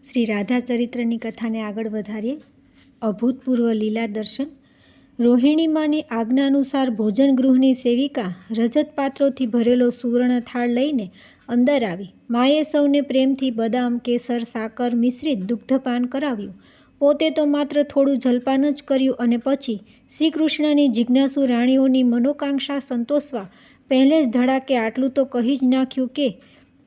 શ્રી રાધા ચરિત્રની કથાને આગળ વધારીએ. અભૂતપૂર્વ લીલા દર્શન. રોહિણીમાની આજ્ઞાનુસાર ભોજન ગૃહની સેવિકા રજત પાત્રોથી ભરેલો સુવર્ણ થાળ લઈને અંદર આવી. માએ સૌને પ્રેમથી બદામ, કેસર, સાકર મિશ્રિત દુગ્ધપાન કરાવ્યું. પોતે તો માત્ર થોડું જલપાન જ કર્યું અને પછી શ્રી કૃષ્ણની જિજ્ઞાસુ રાણીઓની મનોકાંક્ષા સંતોષવા પહેલે જ ધડાકે આટલું તો કહી જ નાખ્યું કે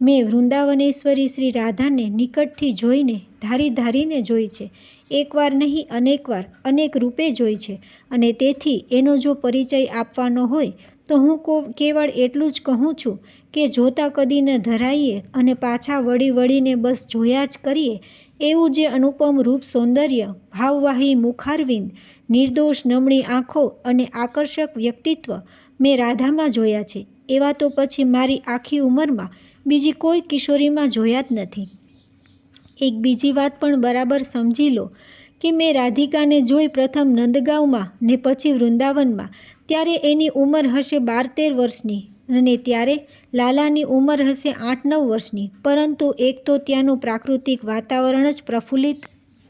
મેં વૃંદાવનેશ્વરી શ્રી રાધાને નિકટથી જોઈને ધારીને જોઈ છે. એકવાર નહીં અનેકવાર અનેક રૂપે જોઈ છે અને તેથી એનો જો પરિચય આપવાનો હોય તો હું કેવળ એટલું જ કહું છું કે જોતા કદી ન ધરાઈએ અને પાછા વળીને બસ જોયા જ કરીએ એવું જે અનુપમ રૂપ સૌંદર્ય, ભાવવાહી મુખારવિંદ, નિર્દોષ નમણી આંખો અને આકર્ષક વ્યક્તિત્વ મેં રાધામાં જોયા છે એવા તો પછી મારી આખી ઉંમરમાં બીજી કોઈ કિશોરીમાં જોયા જ નથી. એક બીજી વાત પણ બરાબર સમજી લો કે મેં રાધિકાને જોઈ પ્રથમ નંદગાંવમાં ને પછી વૃંદાવનમાં, ત્યારે એની ઉંમર હશે 12-13 વર્ષની અને ત્યારે લાલાની ઉંમર હશે 8-9 વર્ષની. પરંતુ એક તો ત્યાંનું પ્રાકૃતિક વાતાવરણ જ પ્રફુલ્લિત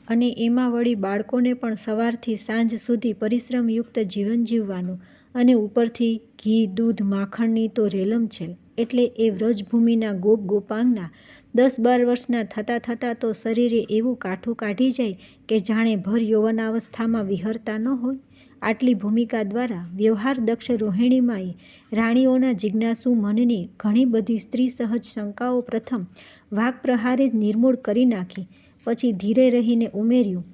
અને એમાં વળી બાળકોને પણ સવારથી સાંજ સુધી પરિશ્રમયુક્ત જીવન જીવવાનું અને ઉપરથી ઘી, દૂધ, માખણની તો રેલમછેલ. એટલે એ વ્રજભૂમિના ગોપાંગના 10-12 વર્ષના થતાં તો શરીરે એવું કાઠું કાઢી જાય કે જાણે ભર યૌવનાવસ્થામાં વિહરતા ન હોય. આટલી ભૂમિકા દ્વારા વ્યવહારદક્ષ રોહિણીમાએ રાણીઓના જિજ્ઞાસુ મનની ઘણી બધી સ્ત્રી સહજ શંકાઓ પ્રથમ વાક્પ્રહારે જ નિર્મૂળ કરી નાખી. પછી ધીરે રહીને ઉમેર્યું,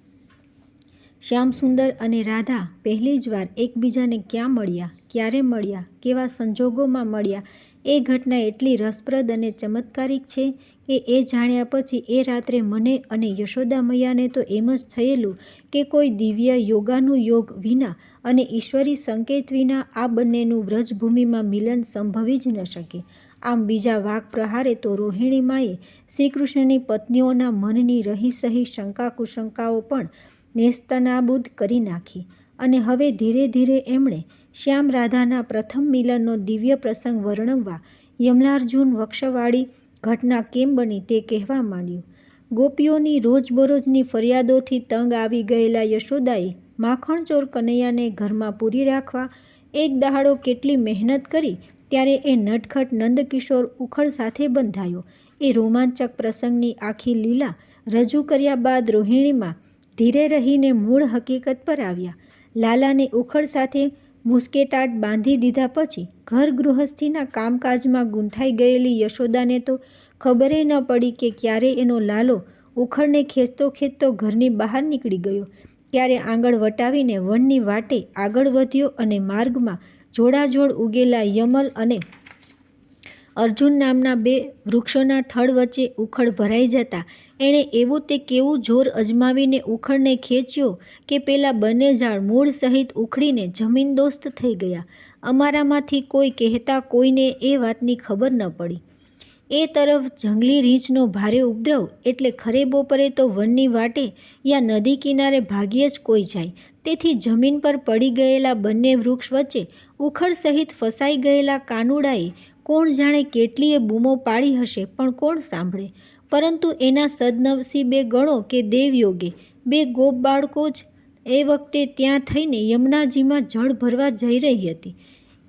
શ્યામસુંદર અને રાધા પહેલી જ વાર એકબીજાને ક્યાં મળ્યા, ક્યારે મળ્યા, કેવા સંજોગોમાં મળ્યા એ ઘટના એટલી રસપ્રદ અને ચમત્કારિક છે કે એ જાણ્યા પછી એ રાત્રે મને અને યશોદા મૈયાને તો એમ જ થયેલું કે કોઈ દિવ્ય યોગાનુયોગ વિના અને ઈશ્વરી સંકેત વિના આ બંનેનું વ્રજભૂમિમાં મિલન સંભવી જ ન શકે. આમ બીજા વાક્પ્રહારે તો રોહિણીમાએ શ્રીકૃષ્ણની પત્નીઓના મનની રહી સહી શંકા કુશંકાઓ પણ નેસ્તનાબૂદ કરી નાખી અને હવે ધીરે ધીરે એમણે શ્યામ રાધાના પ્રથમ મિલનનો દિવ્ય પ્રસંગ વર્ણવવા યમલાર્જુન વક્ષવાળી ઘટના કેમ બની તે કહેવા માંડ્યું. ગોપીઓની રોજબરોજની ફરિયાદોથી તંગ આવી ગયેલા યશોદાએ માખણચોર કનૈયાને ઘરમાં પૂરી રાખવા એક દહાડો કેટલી મહેનત કરી ત્યારે એ નટખટ નંદકિશોર ઉખડ સાથે બંધાયો. એ રોમાંચક પ્રસંગની આખી લીલા રજૂ કર્યા બાદ રોહિણીમાં ધીરે રહીને મૂળ હકીકત પર આવ્યા. લાલાને ઉખડ સાથે મુસ્કેટાટ બાંધી દીધા પછી ઘર ગૃહસ્થીના કામકાજમાં ગૂંથાઈ ગયેલી યશોદાને તો ખબરે ન પડી કે ક્યારે એનો લાલો ઉખડને ખેંચતો ઘરની બહાર નીકળી ગયો, ક્યારે આંગળ વટાવીને વનની વાટે આગળ વધ્યો અને માર્ગમાં જોડાજોડ ઉગેલા યમલ અને અર્જુન નામના 2 વૃક્ષોના થડ વચ્ચે ઉખડ ભરાઈ જતા એણે એવું તે કેવું જોર અજમાવીને ઉખડને ખેંચ્યો કે પેલા બંને ઝાડ મૂળ સહિત ઉખડીને જમીનદોસ્ત થઈ ગયા. અમારામાંથી કોઈ કહેતા કોઈને એ વાતની ખબર ન પડી. એ તરફ જંગલી રીંછનો ભારે ઉપદ્રવ એટલે ખરે બપોરે તો વનની વાટે યા નદી કિનારે ભાગ્યે જ કોઈ જાય. તેથી જમીન પર પડી ગયેલા બંને વૃક્ષ વચ્ચે ઉખડ સહિત ફસાઈ ગયેલા કાનુડાએ કોણ જાણે કેટલીય બૂમો પાડી હશે પણ કોણ સાંભળે. પરંતુ એના સદનસીબે ગણો કે દેવયોગે 2 ગોપ બાળકો જ એ વખતે ત્યાં થઈને યમુનાજીમાં જળ ભરવા જઈ રહી હતી.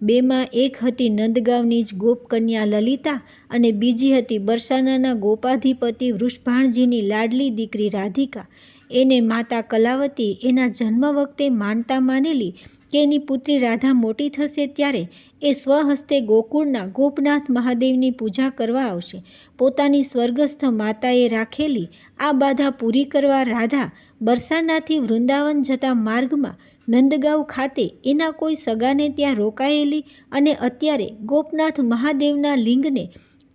2માં એક હતી નંદગાંવની જ ગોપકન્યા લલિતા અને બીજી હતી બરસાનાના ગોપાધિપતિ વૃષભાણજીની લાડલી દીકરી રાધિકા. એને માતા કલાવતી એના જન્મ વખતે માનતા માનેલી કે એની પુત્રી રાધા મોટી થશે ત્યારે એ સ્વહસ્તે ગોકુળના ગોપનાથ મહાદેવની પૂજા કરવા આવશે. પોતાની સ્વર્ગસ્થ માતાએ રાખેલી આ બાધા પૂરી કરવા રાધા બરસાનાથી વૃંદાવન જતા માર્ગમાં નંદગાંવ ખાતે એના કોઈ સગાને ત્યાં રોકાયેલી અને અત્યારે ગોપનાથ મહાદેવના લિંગને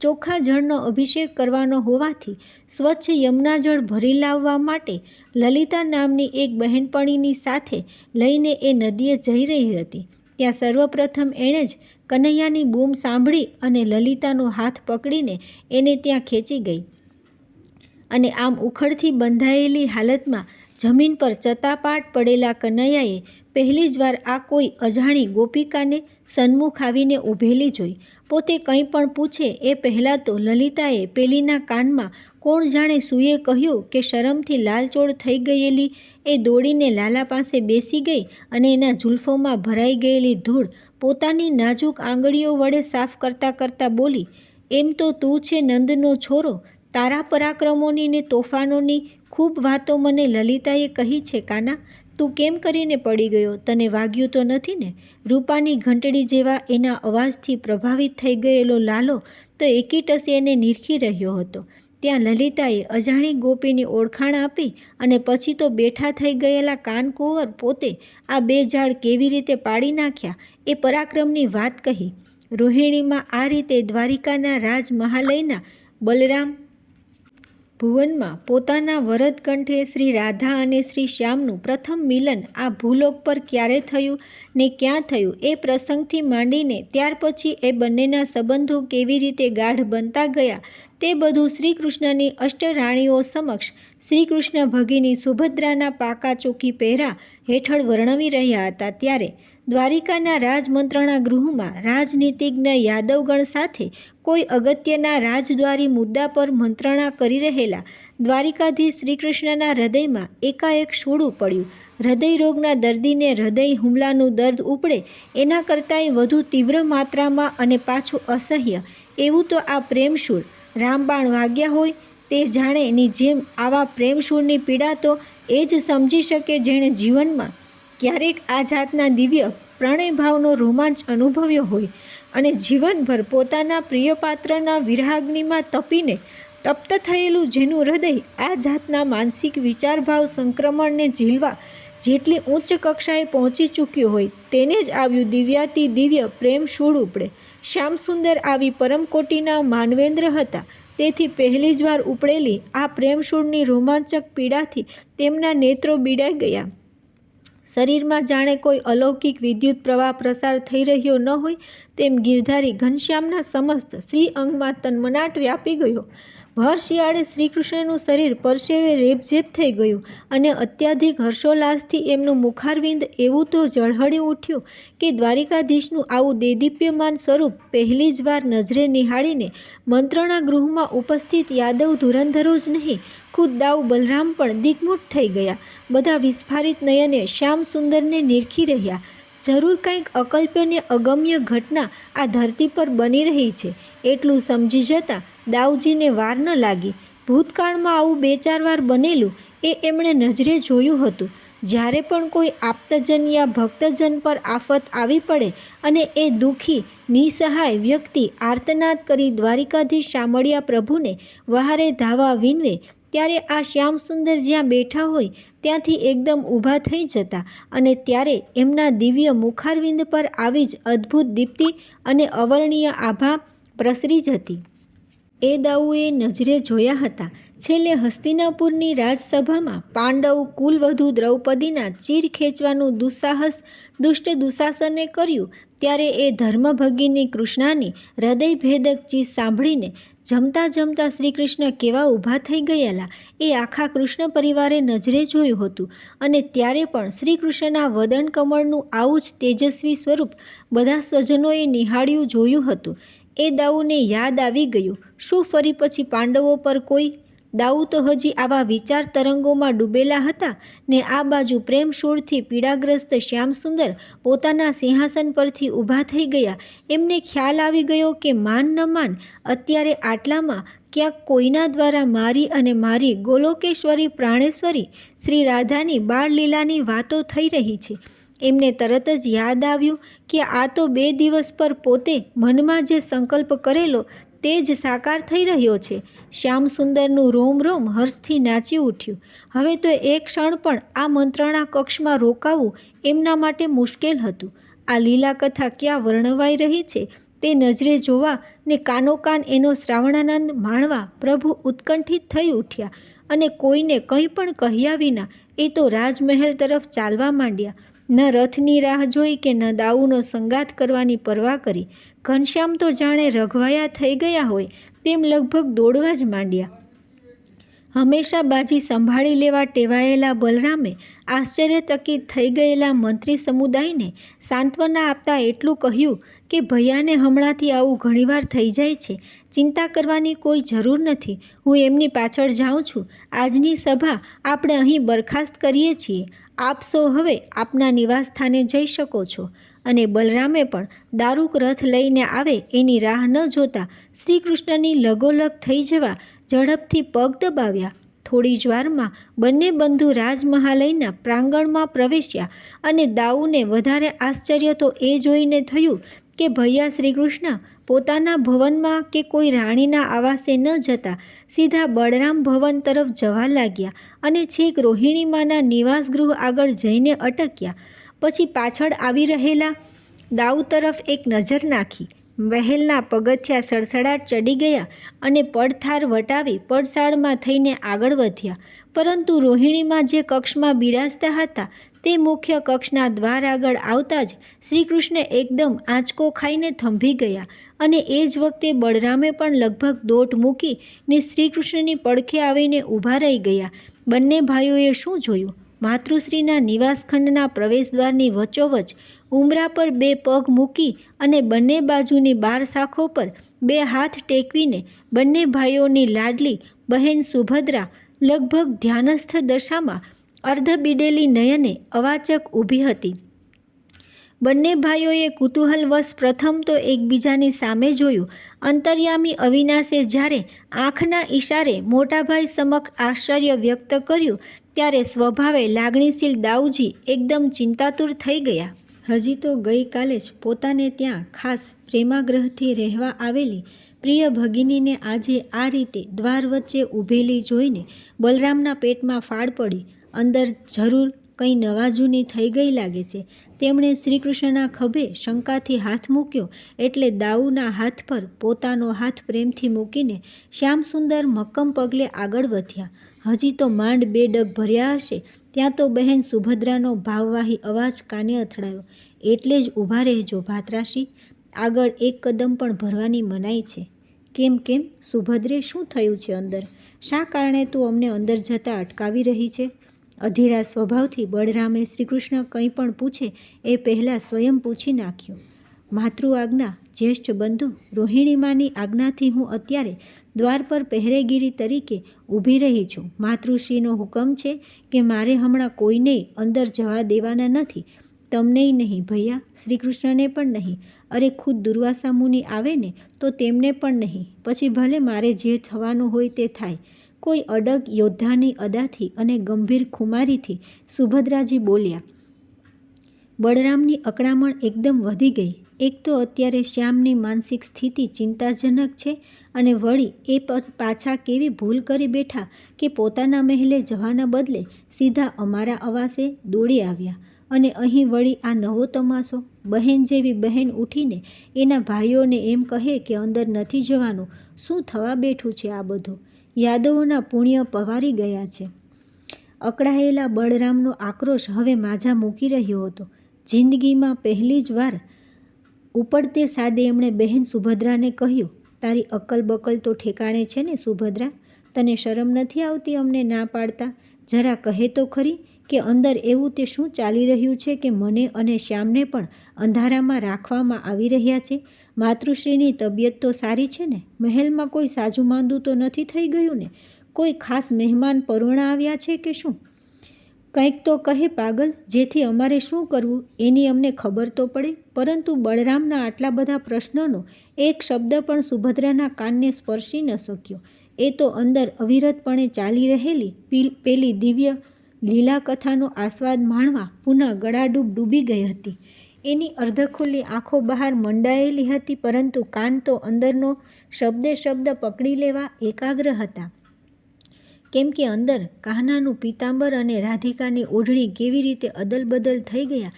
ચોખ્ખા જળનો અભિષેક કરવાનો હોવાથી સ્વચ્છ યમુનાજળ ભરી લાવવા માટે લલિતા નામની એક બહેનપણીની સાથે લઈને એ નદીએ જઈ રહી હતી. ત્યાં સર્વપ્રથમ એણે જ કનૈયાની બૂમ સાંભળી અને લલિતાનો હાથ પકડીને એને ત્યાં ખેંચી ગઈ અને આમ ઉખડથી બંધાયેલી હાલતમાં જમીન પર ચતાપાટ પડેલા કનૈયાએ પહેલી જ વાર આ કોઈ અજાણી ગોપિકાને સન્મુખ આવીને ઊભેલી જોઈ. પોતે કંઈ પણ પૂછે એ પહેલાં તો લલિતાએ પેલીના કાનમાં કોણ જાણે સૂએ કહ્યું કે શરમથી લાલચોળ થઈ ગયેલી એ દોડીને લાલા પાસે બેસી ગઈ અને એના જુલ્ફોમાં ભરાઈ ગયેલી ધૂળ પોતાની નાજુક આંગળીઓ વડે સાફ કરતાં કરતાં બોલી, એમ તો તું છે નંદનો છોરો, તારા પરાક્રમોની ને તોફાનોની ખૂબ વાતો મને લલિતાએ કહી છે કાના. તું કેમ કરીને પડી ગયો? તને વાગ્યું તો નથી ને? રૂપાની ઘંટડી જેવા એના અવાજથી પ્રભાવિત થઈ ગયેલો લાલો તો એકી એને નીરખી રહ્યો હતો. ત્યાં લલિતાએ અજાણી ગોપીની ઓળખાણ આપી અને પછી તો બેઠા થઈ ગયેલા કાનકુંવર પોતે આ બે ઝાડ કેવી રીતે પાડી નાખ્યા એ પરાક્રમની વાત કહી. રોહિણીમાં આ રીતે દ્વારિકાના રાજમહાલયના બલરામ ભુવનમાં પોતાના વરદ કંઠે શ્રી રાધા અને શ્રી શ્યામનું પ્રથમ મિલન આ ભૂલોક પર ક્યારે થયું ને ક્યાં થયું એ પ્રસંગથી માંડીને ત્યાર પછી એ બંનેના સંબંધો કેવી રીતે ગાઢ બનતા ગયા તે બધું શ્રી કૃષ્ણની અષ્ટરાણીઓ સમક્ષ શ્રી કૃષ્ણ ભગીની સુભદ્રાના પાકા ચોકી પહેરા હેઠળ વર્ણવી રહ્યા હતા. ત્યારે દ્વારિકાના રાજમંત્રણા ગૃહમાં રાજનીતિજ્ઞ યાદવગણ સાથે કોઈ અગત્યના રાજદ્વારી મુદ્દા પર મંત્રણા કરી રહેલા દ્વારિકાધીશ શ્રીકૃષ્ણના હૃદયમાં એકાએક શૂળું પડ્યું. હૃદય રોગના દર્દીને હૃદય હુમલાનું દર્દ ઉપડે એના કરતાંય વધુ તીવ્ર માત્રામાં અને પાછું અસહ્ય એવું તો આ પ્રેમશૂળ રામબાણ વાગ્યા હોય તે જાણે એની જેમ આવા પ્રેમશૂળની પીડા તો એ જ સમજી શકે જેણે જીવનમાં ક્યારેક આ જાતના દિવ્ય પ્રણયભાવનો રોમાંચ અનુભવ્યો હોય અને જીવનભર પોતાના પ્રિયપાત્રના વિરહાગ્નિમાં તપીને તપ્ત થયેલું જેનું હૃદય આ જાતના માનસિક વિચારભાવ સંક્રમણને ઝીલવા જેટલી ઉચ્ચ કક્ષાએ પહોંચી ચૂક્યું હોય તેને જ આવ્યું દિવ્યાતિ દિવ્ય પ્રેમ શૂળ ઉપડે. શ્યામસુંદર આવી પરમકોટીના માનવેન્દ્ર હતા. તેથી પહેલી જ વાર ઉપડેલી આ પ્રેમશૂળની રોમાંચક પીડાથી તેમના નેત્રો બીડાઈ ગયા. શરીરમાં જાણે કોઈ અલૌકિક વિદ્યુત પ્રવાહ પ્રસાર થઈ રહ્યો ન હોય તેમ ગિરધારી ઘનશ્યામના સમસ્ત શ્રી અંગમાં તન્મનાટ વ્યાપી ગયો. ભર શિયાળે શ્રીકૃષ્ણનું શરીર પરસેવે રેબઝેબ થઈ ગયું અને અત્યાધિક હર્ષોલ્લાસથી એમનું મુખારવિંદ એવું તો ઝળહળી ઉઠ્યું કે દ્વારિકાધીશનું આવું દેદીપ્યમાન સ્વરૂપ પહેલી જ વાર નજરે નિહાળીને મંત્રણા ગૃહમાં ઉપસ્થિત યાદવ ધુરંધરો જ નહીં, ખુદ દાઉ બલરામ પણ દિગ્મૂઢ થઈ ગયા. બધા વિસ્ફારિત નયને શ્યામ સુંદરને નિરખી રહ્યા. જરૂર કંઈક અકલ્પ્ય ને અગમ્ય ઘટના આ ધરતી પર બની રહી છે એટલું સમજી જતાં દાઉજીને વાર ન લાગી. ભૂતકાળમાં આવું 2-4 વાર બનેલું એ એમણે નજરે જોયું હતું. જ્યારે પણ કોઈ આપ્તજન યા ભક્તજન પર આફત આવી પડે અને એ દુઃખી નિસહાય વ્યક્તિ આર્તનાદ કરી દ્વારિકાધીશ શામળિયા પ્રભુને વહારે ધાવા વિનવે ત્યારે આ શ્યામસુંદર જ્યાં બેઠા હોય ત્યાંથી એકદમ ઊભા થઈ જતા અને ત્યારે એમના દિવ્ય મુખારવિંદ પર આવી જ અદ્ભુત દીપ્તિ અને અવર્ણીય આભા પ્રસરી જતી. એ દાઉએ નજરે જોયા હતા. છેલ્લે હસ્તિનાપુરની રાજસભામાં પાંડવ કુલવધુ દ્રૌપદીના ચીર ખેંચવાનું દુસ્સાહસ દુષ્ટ દુશાસને કર્યું ત્યારે એ ધર્મભગિની કૃષ્ણાની હૃદયભેદક ચીજ સાંભળીને જમતા જમતા શ્રીકૃષ્ણ કેવા ઊભા થઈ ગયેલા એ આખા કૃષ્ણ પરિવારે નજરે જોયું હતું અને ત્યારે પણ શ્રીકૃષ્ણના વદન કમળનું આવું જ તેજસ્વી સ્વરૂપ બધા સ્વજનોએ નિહાળ્યું જોયું હતું. એ દાઉને યાદ આવી ગયું. શું ફરી પછી પાંડવો પર કોઈ? દાઉ તો હજી આવા વિચાર તરંગોમાં ડૂબેલા હતા ને આ બાજુ પ્રેમશૂળથી પીડાગ્રસ્ત શ્યામસુંદર પોતાના સિંહાસન પરથી ઊભા થઈ ગયા. એમને ખ્યાલ આવી ગયો કે માન ન માન અત્યારે આટલામાં ક્યાંક કોઈના દ્વારા મારી અને મારી ગોલોકેશ્વરી પ્રાણેશ્વરી શ્રી રાધાની બાળલીલાની વાતો થઈ રહી છે. એમને તરત જ યાદ આવ્યું કે આ તો 2 દિવસ પર પોતે મનમાં જે સંકલ્પ કરેલો તે જ સાકાર થઈ રહ્યો છે. શ્યામસુંદરનું રોમ રોમ હર્ષથી નાચી ઉઠ્યું. હવે તો એક ક્ષણ પણ આ મંત્રણા કક્ષમાં રોકાવું એમના માટે મુશ્કેલ હતું. આ લીલાકથા ક્યાં વર્ણવાઈ રહી છે તે નજરે જોવા ને કાનોકાન એનો શ્રાવણાનંદ માણવા પ્રભુ ઉત્કંઠિત થઈ ઉઠ્યા અને કોઈને કંઈ પણ કહ્યા વિના એ તો રાજમહેલ તરફ ચાલવા માંડ્યા. ન રથની રાહ જોઈ કે ન દાઉનો સંગાત કરવાની પરવા કરી. ઘનશ્યામ તો જાણે રઘવાયા થઈ ગયા હોય તેમ લગભગ દોડવા જ માંડ્યા. હંમેશા બાજી સંભાળી લેવા ટેવાયેલા બલરામે આશ્ચર્યચકિત થઈ ગયેલા મંત્રી સમુદાયને સાંત્વના આપતા એટલું કહ્યું કે ભૈયાને હમણાંથી આવું ઘણીવાર થઈ જાય છે, ચિંતા કરવાની કોઈ જરૂર નથી, હું એમની પાછળ જાઉં છું. આજની સભા આપણે અહીં બરખાસ્ત કરીએ છીએ, આપ સૌ હવે આપના નિવાસસ્થાને જઈ શકો છો. અને બલરામે પણ દારૂક રથ લઈને આવે એની રાહ ન જોતા શ્રી કૃષ્ણની લગોલગ થઈ જવા ઝડપથી પગ દબાવ્યા. થોડી જ વારમાં બંને બંધુ રાજમહાલયના પ્રાંગણમાં પ્રવેશ્યા અને દાઉને વધારે આશ્ચર્ય તો એ જોઈને થયું કે ભૈયા શ્રીકૃષ્ણ પોતાના ભવનમાં કે કોઈ રાણીના આવાસે ન જતા સીધા બળરામ ભવન તરફ જવા લાગ્યા અને છેક રોહિણીમાના નિવાસગૃહ આગળ જઈને અટક્યા. પછી પાછળ આવી રહેલા દાઉ તરફ એક નજર નાખી. મહેલના પગથિયા સડસડાટ ચડી ગયા અને પડથાર વટાવી પડસાળમાં થઈને આગળ વધ્યા. પરંતુ રોહિણીમાં જે કક્ષમાં બિરાજતા હતા તે મુખ્ય કક્ષના દ્વાર આગળ આવતા જ શ્રીકૃષ્ણ એકદમ આંચકો ખાઈને થંભી ગયા અને એ જ વખતે બળરામે પણ લગભગ દોટ મૂકીને શ્રીકૃષ્ણની પડખે આવીને ઊભા રહી ગયા. બંને ભાઈઓએ શું જોયું? માતૃશ્રીના નિવાસખંડના પ્રવેશદ્વારની વચ્ચોવચ્ચ ઉંબરા પર બે પગ મૂકી અને બંને બાજુની બાર શાખો પર બે હાથ ટેકવીને બંને ભાઈઓની લાડલી બહેન સુભદ્રા લગભગ ધ્યાનસ્થ દશામાં અર્ધ બીડેલી નયને અવાચક ઊભી હતી. બંને ભાઈઓએ કુતૂહલવશ પ્રથમ તો એકબીજાની સામે જોયું. અંતર્યામી અવિનાશે જ્યારે આંખના ઈશારે મોટાભાઈ સમક્ષ આશ્ચર્ય વ્યક્ત કર્યું ત્યારે સ્વભાવે લાગણીશીલ દાઉજી એકદમ ચિંતાતુર થઈ ગયા. હજી તો ગઈકાલે જ પોતાને ત્યાં ખાસ પ્રેમાગ્રહથી રહેવા આવેલી પ્રિય ભગિનીને આજે આ રીતે દ્વાર વચ્ચે ઊભેલી જોઈને બલરામના પેટમાં ફાડ પડી. અંદર જરૂર કંઈ નવાજૂની થઈ ગઈ લાગે છે. તેમણે શ્રીકૃષ્ણના ખભે શંકાથી હાથ મૂક્યો એટલે દાઉના હાથ પર પોતાનો હાથ પ્રેમથી મૂકીને શ્યામસુંદર મક્કમ પગલે આગળ વધ્યા. હજી તો માંડ બે ડગ ભર્યા હશે ત્યાં તો બહેન સુભદ્રાનો ભાવવાહી અવાજ કાને અથડાયો, એટલે જ ઊભા રહેજો ભાત્રાશ્રી, આગળ એક કદમ પણ ભરવાની મનાઈ છે. કેમ કેમ સુભદ્રે, શું થયું છે અંદર? શા કારણે તું અમને અંદર જતાં અટકાવી રહી છે? અધીરા સ્વભાવથી બળરામે શ્રીકૃષ્ણ કંઈ પણ પૂછે એ પહેલાં સ્વયં પૂછી નાખ્યું. માતૃ આજ્ઞા, જ્યેષ્ઠ બંધુ, રોહિણીમાની આજ્ઞાથી હું અત્યારે દ્વાર પર પહેરેગીરી તરીકે ઊભી રહી છું. માતૃશ્રીનો હુકમ છે કે મારે હમણાં કોઈને અંદર જવા દેવાના નથી, તમને નહીં ભૈયા, શ્રીકૃષ્ણને પણ નહીં, અરે ખુદ દુર્વાસા મુનિ આવે ને તો તેમને પણ નહીં. પછી ભલે મારે જે થવાનું હોય તે થાય. કોઈ અડગ યોદ્ધાની અદાથી અને ગંભીર ખુમારીથી સુભદ્રાજી બોલ્યા. બળરામની અકળામણ એકદમ વધી ગઈ. એક તો અત્યારે શ્યામની માનસિક સ્થિતિ ચિંતાજનક છે અને વળી એ પાછા કેવી ભૂલ કરી બેઠા કે પોતાના મહેલે જવાના બદલે સીધા અમારા આવાસે દોડી આવ્યા. અને અહીં વળી આ નવો તમાશો. બહેન જેવી બહેન ઉઠીને એના ભાઈઓને એમ કહે કે અંદર નથી જવાનું. શું થવા બેઠું છે આ બધું? યાદવોના પુણ્ય પવારી ગયા છે. અકળાયેલા બળરામનો આક્રોશ હવે માઝા મૂકી રહ્યો હતો. જિંદગીમાં પહેલી જ વાર ઉપડતે સાદે એમણે બહેન સુભદ્રાને કહ્યું, તારી અક્કલ બકલ તો ઠેકાણે છે ને સુભદ્રા? તને શરમ નથી આવતી અમને ના પાડતા? જરા કહે તો ખરી કે અંદર એવું તે શું ચાલી રહ્યું છે કે મને અને શ્યામને પણ અંધારામાં રાખવામાં આવી રહ્યા છે? માતૃશ્રીની તબિયત તો સારી છે ને? મહેલમાં કોઈ સાજુ માંદું તો નથી થઈ ગયું ને? કોઈ ખાસ મહેમાન પરોણા આવ્યા છે કે શું? કંઈક તો કહે પાગલ, જેથી અમારે શું કરવું એની અમને ખબર તો પડે. પરંતુ બળરામના આટલા બધા પ્રશ્નોનો એક શબ્દ પણ સુભદ્રાના કાનને સ્પર્શી ન શક્યો. એ તો અંદર અવિરતપણે ચાલી રહેલી પેલી દિવ્ય લીલા કથાનો આસ્વાદ માણવા પુનઃ ગળાડૂબ ડૂબી ગઈ હતી. એની અર્ધખુલ્લી આંખો બહાર મંડાયેલી હતી, પરંતુ કાન તો અંદરનો શબ્દે શબ્દ પકડી લેવા એકાગ્ર હતા. કેમ કે અંદર કાહનાનું પીતાંબર અને રાધિકાની ઓઢણી કેવી રીતે અદલબદલ થઈ ગયા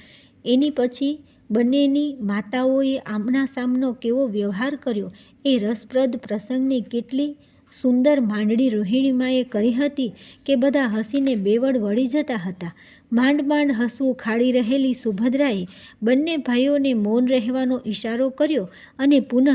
એની પછી બંનેની માતાઓએ આમના સામનો કેવો વ્યવહાર કર્યો એ રસપ્રદ પ્રસંગની કેટલી સુંદર માંડણી રોહિણીમાએ કરી હતી કે બધા હસીને બેવડ વળી જતા હતા. માંડ માંડ હસવું ખાડી રહેલી સુભદ્રાએ બંને ભાઈઓને મૌન રહેવાનો ઈશારો કર્યો અને પુનઃ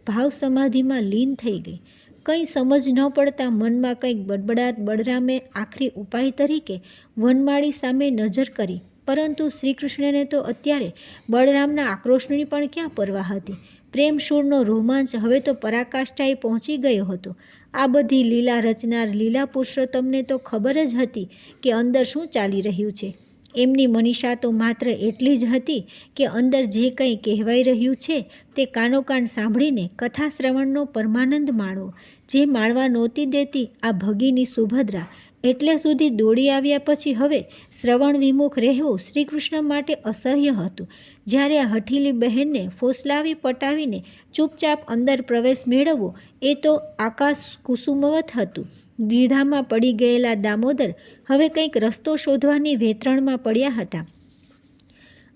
ભાવ સમાધિમાં લીન થઈ ગઈ. કંઈ સમજ ન પડતા મનમાં કંઈક બડબડાટ બળરામે આખરી ઉપાય તરીકે વનમાળી સામે નજર કરી, પરંતુ શ્રીકૃષ્ણને તો અત્યારે બળરામના આક્રોશની પણ ક્યાં પરવા હતી. પ્રેમશૂળનો રોમાંચ હવે તો પરાકાષ્ઠાએ પહોંચી ગયો હતો. આ બધી લીલા રચનાર લીલા પુરુષોત્તમને તો ખબર જ હતી કે અંદર શું ચાલી રહ્યું છે. એમની મનીષા તો માત્ર એટલી જ હતી કે અંદર જે કંઈ કહેવાઈ રહ્યું છે તે કાનોકાન સાંભળીને કથા શ્રવણનો પરમાનંદ માણવો. જે માણવા નહોતી દેતી આ ભગીની સુભદ્રા એટલે સુધી દોડી આવ્યા પછી હવે શ્રવણ વિમુખ રહેવું શ્રીકૃષ્ણ માટે અસહ્ય હતું. જ્યારે આ હઠીલી બહેનને ફોસલાવી પટાવીને ચૂપચાપ અંદર પ્રવેશ મેળવવો એ તો આકાશ કુસુમવત હતું. દ્વિધામાં પડી ગયેલા દામોદર હવે કંઈક રસ્તો શોધવાની વેતરણમાં પડ્યા હતા.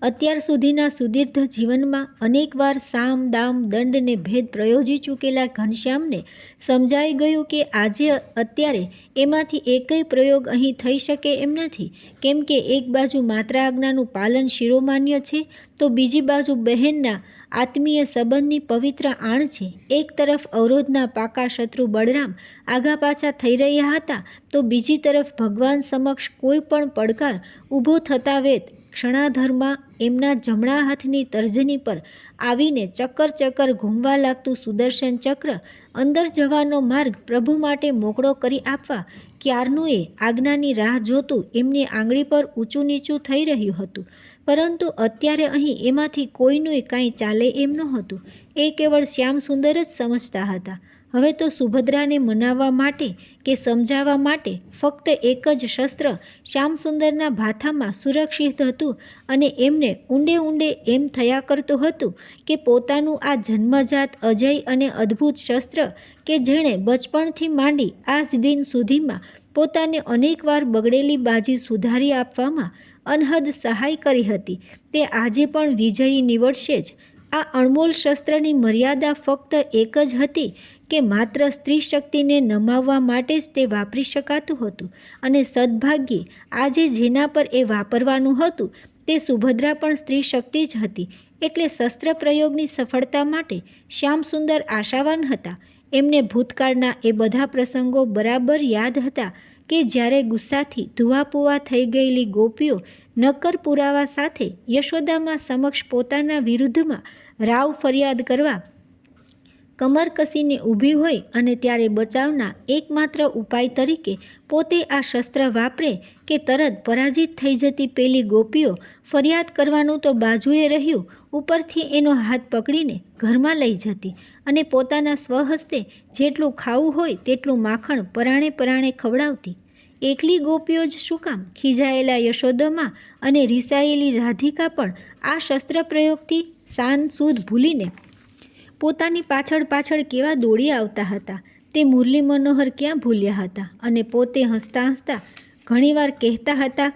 અત્યાર સુધીના સુદીર્ઘ જીવનમાં અનેકવાર સામ દામ દંડને ભેદ પ્રયોજી ચૂકેલા ઘનશ્યામને સમજાઈ ગયું કે આજે અત્યારે એમાંથી એકય પ્રયોગ અહીં થઈ શકે એમ નથી. કેમ કે એક બાજુ માત્ર આજ્ઞાનું પાલન શિરોમાન્ય છે તો બીજી બાજુ બહેનના આત્મીય સંબંધની પવિત્ર આણ છે. એક તરફ અવરોધના પાકા શત્રુ બળરામ આગા પાછા થઈ રહ્યા હતા તો બીજી તરફ ભગવાન સમક્ષ કોઈ પણ પડકાર ઊભો થતા વેત ક્ષણાધરમાં એમના જમણા હાથની તર્જની પર આવીને ચક્કર ચક્કર ઘૂમવા લાગતું સુદર્શન ચક્ર અંદર જવાનો માર્ગ પ્રભુ માટે મોકળો કરી આપવા ક્યારનું એ આજ્ઞાની રાહ જોતું એમની આંગળી પર ઊંચું નીચું થઈ રહ્યું હતું. પરંતુ અત્યારે અહીં એમાંથી કોઈનું કાંઈ ચાલે એમ નહોતું. એ કેવળ શ્યામસુંદર જ સમજતા હતા. હવે તો સુભદ્રાને મનાવવા માટે કે સમજાવવા માટે ફક્ત એક જ શસ્ત્ર શ્યામસુંદરના ભાથામાં સુરક્ષિત હતું અને એમને ઊંડે ઊંડે એમ થયા કરતું હતું કે પોતાનું આ જન્મજાત અજય અને અદ્ભુત શસ્ત્ર કે જેણે બચપણથી માંડી આજ દિન સુધીમાં પોતાને અનેકવાર બગડેલી બાજી સુધારી આપવામાં અનહદ સહાય કરી હતી તે આજે પણ વિજયી નીવડશે જ. આ અણમોલ શસ્ત્રની મર્યાદા ફક્ત એક જ હતી કે માત્ર સ્ત્રી શક્તિને નમાવવા માટે જ તે વાપરી શકાતું હતું અને સદભાગ્યે આજે જેના પર એ વાપરવાનું હતું તે સુભદ્રા પણ સ્ત્રી શક્તિ જ હતી. એટલે શસ્ત્ર પ્રયોગની સફળતા માટે શ્યામસુંદર આશાવાન હતા. એમને ભૂતકાળના એ બધા પ્રસંગો બરાબર યાદ હતા કે જ્યારે ગુસ્સાથી ધુવાપુવા થઈ ગયેલી ગોપીઓ નક્કર પુરાવા સાથે યશોદામાં સમક્ષ પોતાના વિરુદ્ધમાં રાવ ફરિયાદ કરવા કમર કસીને ઊભી હોય અને ત્યારે બચાવના એકમાત્ર ઉપાય તરીકે પોતે આ શસ્ત્ર વાપરે કે તરત પરાજિત થઈ જતી પેલી ગોપીઓ ફરિયાદ કરવાનું તો બાજુએ રહ્યું, ઉપરથી એનો હાથ પકડીને ઘરમાં લઈ જતી અને પોતાના સ્વહસ્તે જેટલું ખાવું હોય તેટલું માખણ પરાણે પરાણે ખવડાવતી. એકલી ગોપીઓ જ શું કામ, ખીજાયેલા યશોદામાં અને રીસાયેલી રાધિકા પણ આ શસ્ત્ર પ્રયોગથી શાન સૂદ ભૂલીને પોતાની પાછળ પાછળ કેવા દોડી આવતા હતા તે મુરલી મનોહર ક્યાં ભૂલ્યા હતા. અને પોતે હસતા હસતા ઘણીવાર કહેતા હતા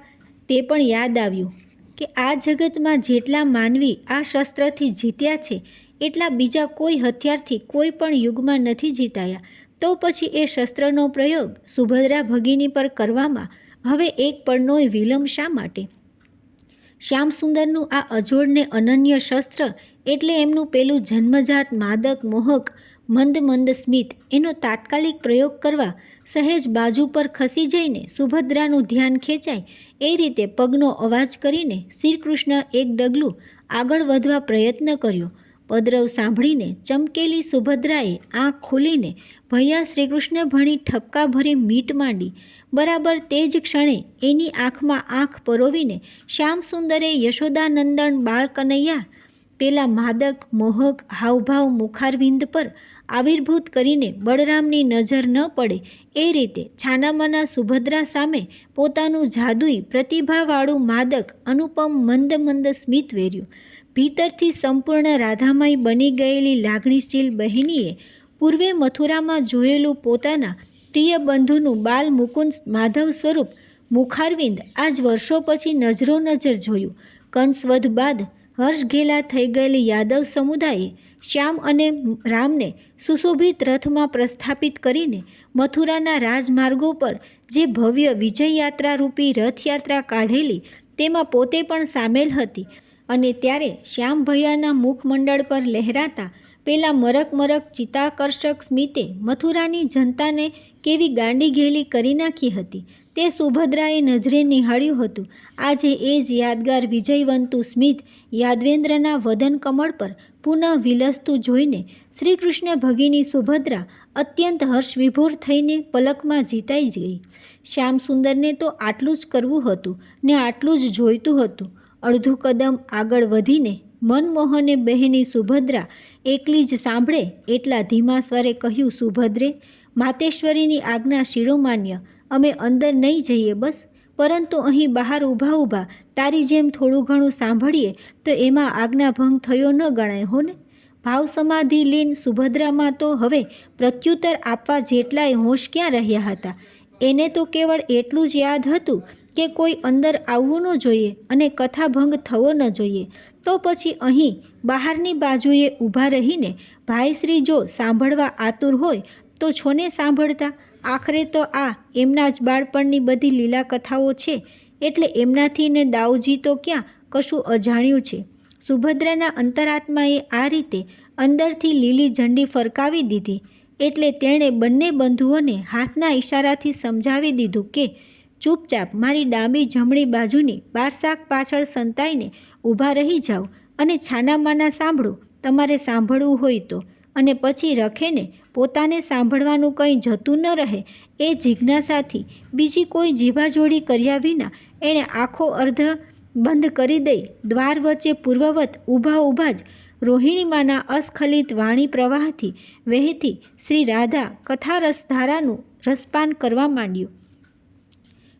તે પણ યાદ આવ્યું કે આ જગતમાં જેટલા માનવી આ શસ્ત્રથી જીત્યા છે એટલા બીજા કોઈ હથિયારથી કોઈ પણ યુગમાં નથી જીતાયા. તો પછી એ શસ્ત્રનો પ્રયોગ સુભદ્રા ભગીની પર કરવામાં હવે એક પળનોય વિલંબ શા માટે? શ્યામસુંદરનું આ અજોડ ને અનન્ય શસ્ત્ર એટલે એમનું પેલું જન્મજાત માદક મોહક મંદ મંદ સ્મિત. એનો તાત્કાલિક પ્રયોગ કરવા સહેજ બાજુ પર ખસી જઈને સુભદ્રાનું ધ્યાન ખેંચાય એ રીતે પગનો અવાજ કરીને શ્રીકૃષ્ણ એક ડગલું આગળ વધવા પ્રયત્ન કર્યો. પદરવ સાંભળીને ચમકેલી સુભદ્રાએ આંખ ખોલીને ભૈયા શ્રીકૃષ્ણ ભણી ઠપકા ભરી મીટ માંડી. બરાબર તે જ ક્ષણે એની આંખમાં આંખ પરોવીને શ્યામસુંદરે યશોદાનંદન બાળ કનૈયા પેલા માદક મોહક હાવભાવ મુખારવિંદ પર આવિર્ભૂત કરીને બળરામની નજર ન પડે એ રીતે છાનામાના સુભદ્રા સામે પોતાનું જાદુઈ પ્રતિભાવાળું માદક અનુપમ મંદ મંદ સ્મિત વેર્યું. ભીતરથી સંપૂર્ણ રાધામય બની ગયેલી લાગણીશીલ બહેનીએ પૂર્વે મથુરામાં જોયેલું પોતાના પ્રિય બંધુનું બાલ મુકુંદ માધવ સ્વરૂપ મુખારવિંદ આજ વર્ષો પછી નજરો નજર જોયું. કંસવધ બાદ હર્ષઘેલા થઈ ગયેલી યાદવ સમુદાયે શ્યામ અને રામને સુશોભિત રથમાં પ્રસ્થાપિત કરીને મથુરાના રાજમાર્ગો પર જે ભવ્ય વિજયયાત્રા રૂપી રથયાત્રા કાઢેલી તેમાં પોતે પણ સામેલ હતી. અને ત્યારે શ્યામ ભૈયાના મુખમંડળ પર લહેરાતા પેલા મરક ચિત્તાકર્ષક સ્મિતે મથુરાની જનતાને કેવી ગાંડી ઘેલી કરી નાખી હતી તે સુભદ્રાએ નજરે નિહાળ્યું હતું. આજે એ જ યાદગાર વિજયવંતું સ્મિત યાદવેન્દ્રના વદન કમળ પર પુનઃ વિલસતું જોઈને શ્રીકૃષ્ણ ભગિની સુભદ્રા અત્યંત હર્ષવિભોર થઈને પલકમાં જીતાઈ ગઈ. શ્યામસુંદરને તો આટલું જ કરવું હતું ને આટલું જ જોઈતું હતું. અડધું કદમ આગળ વધીને મનમોહને બહેની સુભદ્રા એકલી જ સાંભળે એટલા ધીમા સ્વરે કહ્યું, સુભદ્રે, માતેશ્વરીની આજ્ઞા શિરોમાન્ય, અમે અંદર નહીં જઈએ બસ, પરંતુ અહીં બહાર ઊભા તારી જેમ થોડું ઘણું સાંભળીએ તો એમાં આજ્ઞાભંગ થયો ન ગણાય હો ને. ભાવ સમાધિ લીન સુભદ્રામાં તો હવે પ્રત્યુત્તર આપવા જેટલાય હોશ ક્યાં રહ્યા હતા. એને તો કેવળ એટલું જ યાદ હતું કે કોઈ અંદર આવવું ન જોઈએ અને કથાભંગ થવો ન જોઈએ. તો પછી અહીં બહારની બાજુએ ઊભા રહીને ભાઈશ્રી જો સાંભળવા આતુર હોય તો છોને સાંભળતા. આખરે તો આ એમના જ બાળપણની બધી લીલા કથાઓ છે, એટલે એમનાથી ને દાઉજી તો ક્યાં કશું અજાણ્યું છે. સુભદ્રાના અંતરાત્માએ આ રીતે અંદરથી લીલી ઝંડી ફરકાવી દીધી એટલે તેણે બંને બંધુઓને હાથના ઈશારાથી સમજાવી દીધું કે ચૂપચાપ મારી ડાબી જમણી બાજુની બારશાક પાછળ સંતાઈને ઊભા રહી જાઓ અને છાનામાના સાંભળો તમારે સાંભળવું હોય તો. અને પછી રખેને પોતાને સાંભળવાનું કંઈ જતું ન રહે એ જિજ્ઞાસાથી બીજી કોઈ જીભાજોડી કર્યા વિના એણે આંખો અર્ધ બંધ કરી દઈ દ્વાર વચ્ચે પૂર્વવત ઊભા જ રોહિણીમાના અસ્ખલિત વાણી પ્રવાહથી વહેતી શ્રી રાધા કથા રસધારાનું રસપાન કરવા માંડ્યું.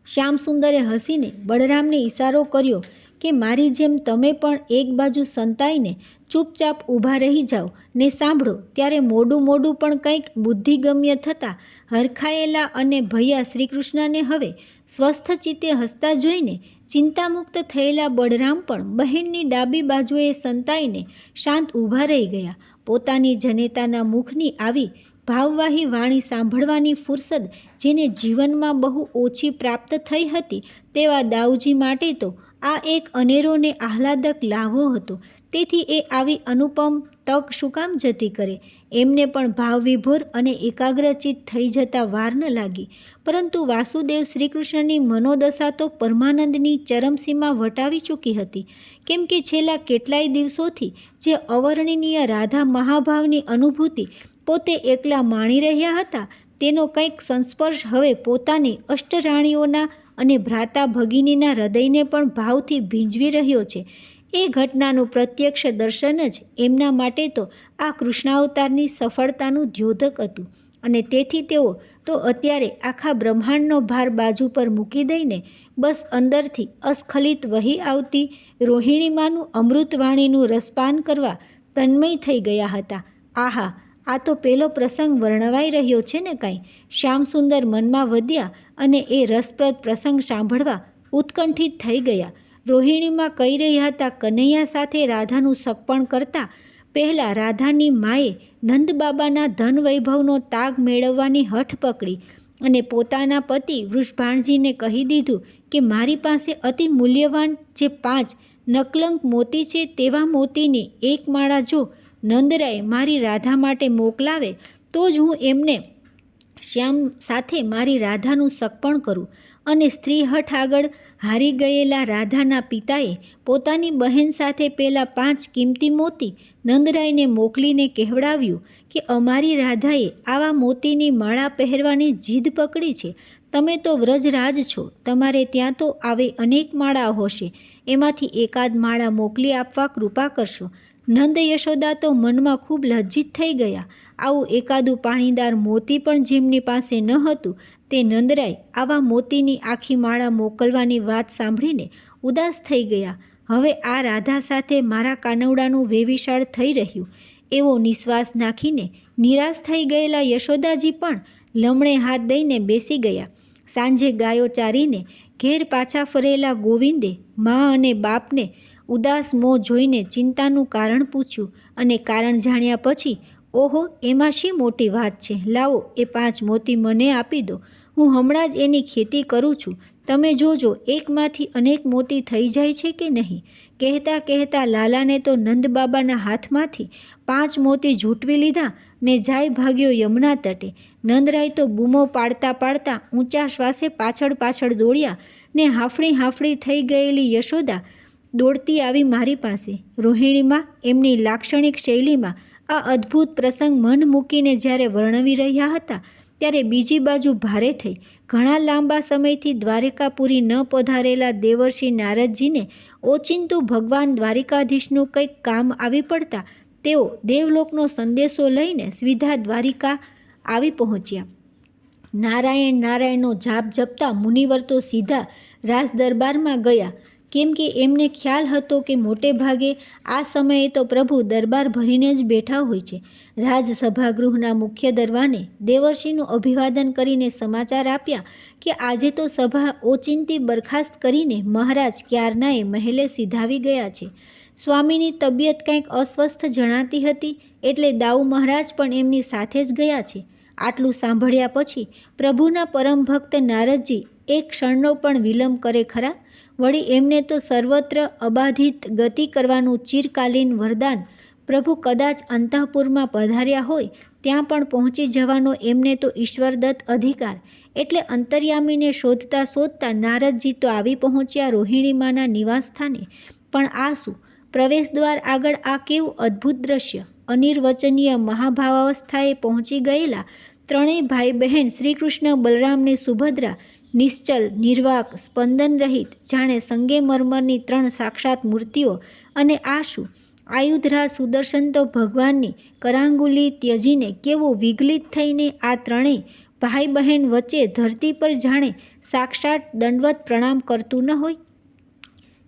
શ્યામસુંદરે હસીને બળરામને ઈશારો કર્યો કે મારી જેમ તમે પણ એક બાજુ સંતાઈને ચૂપચાપ ઊભા રહી જાઓ ને સાંભળો. ત્યારે મોડું પણ કંઈક બુદ્ધિગમ્ય થતાં હરખાયેલા અને ભૈયા શ્રીકૃષ્ણને હવે સ્વસ્થ ચિત્તે હસતા જોઈને ચિંતામુક્ત થયેલા બળરામ પણ બહેનની ડાબી બાજુએ સંતાઈને શાંત ઊભા રહી ગયા. પોતાની જનેતાના મુખની આવી ભાવવાહી વાણી સાંભળવાની ફુરસદ જેને જીવનમાં બહુ ઓછી પ્રાપ્ત થઈ હતી તેવા દાઉજી માટે તો આ એક અનેરો ને આહલાદક લાહવો હતો. તેથી એ આવી અનુપમ તક શું કામ જતી કરે. એમને પણ ભાવવિભોર અને એકાગ્રચિત થઈ જતા વાર ન લાગી. પરંતુ વાસુદેવ શ્રીકૃષ્ણની મનોદશા તો પરમાનંદની ચરમસીમા વટાવી ચૂકી હતી. કેમ કે છેલ્લા કેટલાય દિવસોથી જે અવર્ણનીય રાધા મહાભાવની અનુભૂતિ પોતે એકલા માણી રહ્યા હતા તેનો કંઈક સંસ્પર્શ હવે પોતાની અષ્ટરાણીઓના અને ભ્રાતા ભગિનીના હૃદયને પણ ભાવથી ભીંજવી રહ્યો છે. એ ઘટનાનું પ્રત્યક્ષ દર્શન જ એમના માટે તો આ કૃષ્ણાવતારની સફળતાનું દ્યોતક હતું. અને તેથી તેઓ તો અત્યારે આખા બ્રહ્માંડનો ભાર બાજુ પર મૂકી દઈને બસ અંદરથી અસ્ખલિત વહી આવતી રોહિણીમાનું અમૃતવાણીનું રસપાન કરવા તન્મય થઈ ગયા હતા. આહા, આ તો પેલો પ્રસંગ વર્ણવાઈ રહ્યો છે ને કાંઈ. શ્યામસુંદર મનમાં વધ્યા અને એ રસપ્રદ પ્રસંગ સાંભળવા ઉત્કંઠિત થઈ ગયા. રોહિણીમાં કહી રહ્યા હતા, કનૈયા સાથે રાધાનું સગપણ કરતાં પહેલાં રાધાની માએ નંદબાબાના ધન વૈભવનો તાગ મેળવવાની હઠ પકડી અને પોતાના પતિ વૃષભાણજીને કહી દીધું કે મારી પાસે અતિ મૂલ્યવાન જે 5 નકલંક મોતી છે તેવા મોતીની એક માળા જો નંદરાય મારી રાધા માટે મોકલાવે તો જ હું એમને શ્યામ સાથે મારી રાધાનું સગપણ કરું. અને સ્ત્રી હઠ આગળ હારી ગયેલા રાધાના પિતાએ પોતાની બહેન સાથે પેલા 5 કિંમતી મોતી નંદરાયને મોકલીને કહેવડાવ્યું કે અમારી રાધાએ આવા મોતીની માળા પહેરવાની જીદ પકડી છે. તમે તો વ્રજરાજ છો, તમારે ત્યાં તો આવે અનેક માળા હશે, એમાંથી એકાદ માળા મોકલી આપવા કૃપા કરશો. નંદ યશોદા તો મનમાં ખૂબ લજ્જિત થઈ ગયા. આવું એકાદું પાણીદાર મોતી પણ જેમની પાસે ન હતું તે નંદરાય આવા મોતીની આખી માળા મોકલવાની વાત સાંભળીને ઉદાસ થઈ ગયા. હવે આ રાધા સાથે મારા કાનવડાનું વેવિશાળ થઈ રહ્યું એવો નિશ્વાસ નાખીને નિરાશ થઈ ગયેલા યશોદાજી પણ લમણે હાથ દઈને બેસી ગયા. સાંજે ગાયો ચારીને ઘેર પાછા ફરેલા ગોવિંદે મા અને બાપને ઉદાસ મોં જોઈને ચિંતાનું કારણ પૂછ્યું અને કારણ જાણ્યા પછી, ઓહો, એમાં શી મોટી વાત છે, લાવો એ 5 મોતી મને આપી દો. હું હમણાં જ એની ખેતી કરું છું. તમે જોજો એકમાંથી અનેક મોતી થઈ જાય છે કે નહીં. કહેતા કહેતા લાલાને તો નંદબાબાના હાથમાંથી 5 મોતી ઝૂંટવી લીધા ને જાય ભાગ્યો યમુના તટે. નંદરાય તો બૂમો પાડતા પાડતા ઊંચા શ્વાસે પાછળ પાછળ દોડ્યા ને હાંફળી હાંફળી થઈ ગયેલી યશોદા દોડતી આવી મારી પાસે. રોહિણીમાં એમની લાક્ષણિક શૈલીમાં આ અદ્ભુત પ્રસંગ મન મૂકીને જ્યારે વર્ણવી રહ્યા હતા ત્યારે બીજી બાજુ ભારે થઈ. ઘણા લાંબા સમયથી દ્વારિકાપુરી ન પધારેલા દેવર્ષિ નારદજીને ઓચિંતું ભગવાન દ્વારિકાધીશનું કંઈક કામ આવી પડતા તેઓ દેવલોકનો સંદેશો લઈને સ્વીધા દ્વારિકા આવી પહોંચ્યા. નારાયણ નારાયણનો જાપ જપતા મુનિવર તો સીધા રાજ દરબારમાં ગયા, કેમ કે એમને ખ્યાલ હતો કે મોટે ભાગે આ સમયે તો પ્રભુ દરબાર ભરીને જ બેઠા હોય છે. રાજસભાગૃહના મુખ્ય દરવાને દેવર્ષિનું અભિવાદન કરીને સમાચાર આપ્યા કે આજે તો સભા ઓચિંતી બરખાસ્ત કરીને મહારાજ ક્યારનાએ મહેલે સીધાવી ગયા છે. સ્વામીની તબિયત કંઈક અસ્વસ્થ જણાતી હતી એટલે દાઉ મહારાજ પણ એમની સાથે જ ગયા છે. આટલું સાંભળ્યા પછી પ્રભુના પરમ ભક્ત નારદજી એક ક્ષણનો પણ વિલંબ કરે ખરા? વળી એમને તો સર્વત્ર અબાધિત ગતિ કરવાનું ચિરકાલીન વરદાન. પ્રભુ કદાચ અંતઃપુરમાં પધાર્યા હોય ત્યાં પણ પહોંચી જવાનો એમને તો ઈશ્વરદત્ત અધિકાર. એટલે અંતર્યામીને શોધતા શોધતા નારદજી તો આવી પહોંચ્યા રોહિણીમાના નિવાસસ્થાને. પણ આ શું? પ્રવેશદ્વાર આગળ આ કેવું અદ્ભુત દ્રશ્ય! અનિર્વચનીય મહાભાવાવસ્થાએ પહોંચી ગયેલા ત્રણેય ભાઈ બહેન શ્રીકૃષ્ણ, બલરામ ને સુભદ્રા નિશ્ચલ, નિર્વાક, સ્પંદન રહિત, જાણે સંગેમરમરની 3 સાક્ષાત મૂર્તિઓ. અને આ શું? આયુધરાજ સુદર્શન તો ભગવાનની કરાંગુલી ત્યજીને કેવું વિગલિત થઈને આ ત્રણેય ભાઈ બહેન વચ્ચે ધરતી પર જાણે સાક્ષાત દંડવત પ્રણામ કરતું ન હોય.